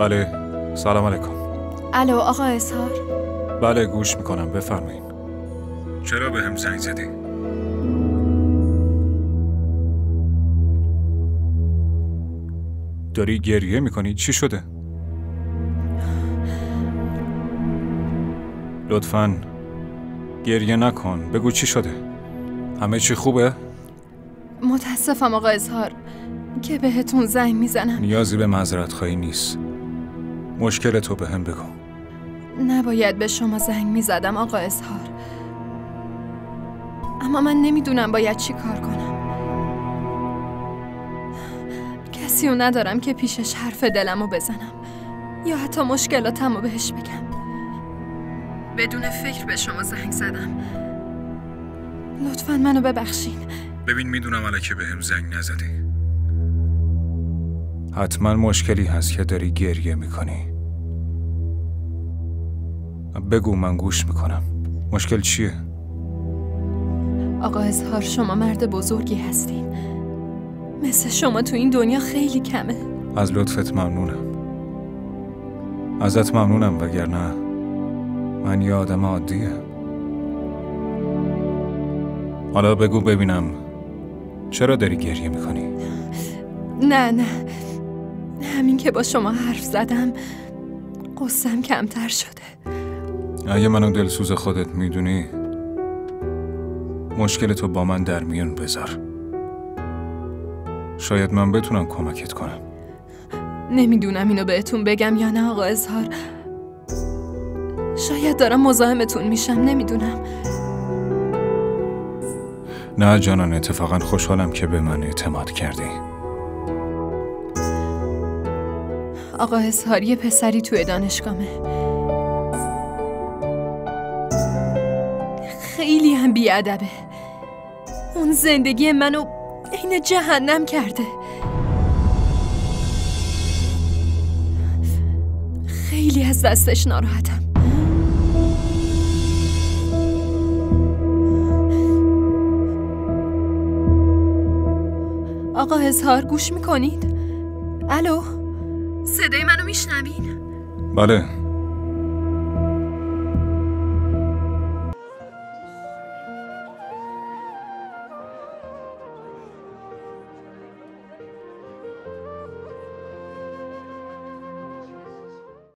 بله، سلام علیکم. الو آقا اظهار. بله گوش میکنم، بفرمایید. چرا به هم زنگ زدی؟ داری گریه میکنی؟ چی شده؟ لطفاً گریه نکن، بگو چی شده؟ همه چی خوبه؟ متاسفم آقا اظهار که بهتون زنگ میزنم. نیازی به معذرت خواهی نیست. مشکل تو به هم بگو. نباید به شما زنگ میزدم آقا اظهار، اما من نمیدونم باید چی کار کنم. کسی رو ندارم که پیشش حرف دلمو بزنم یا حتی مشکلاتمو بهش بگم. بدون فکر به شما زنگ زدم. لطفاً منو ببخشین. ببین میدونم الکی به هم زنگ نزدی. حتما مشکلی هست که داری گریه میکنی. بگو من گوش میکنم. مشکل چیه؟ آقا اظهار شما مرد بزرگی هستین. مثل شما تو این دنیا خیلی کمه. از لطفت ممنونم. ازت ممنونم، وگرنه من یه آدم عادیه. حالا بگو ببینم چرا داری گریه میکنی؟ نه همین که با شما حرف زدم قصه‌ام کمتر شده. اگه منو دلسوز خودت میدونی مشکل تو با من در میون بذار. شاید من بتونم کمکت کنم. نمیدونم اینو بهتون بگم یا نه آقا اظهار. شاید دارم مزاحمتون میشم، نمیدونم. نه جانان، اتفاقا خوشحالم که به من اعتماد کردی. آقا اظهار یه پسری توی دانشگاهه، خیلی هم بیادبه. اون زندگی منو عین جهنم کرده. خیلی از دستش ناراحتم. آقا اظهار گوش میکنید؟ الو؟ صدای منو میشنوین؟ بله.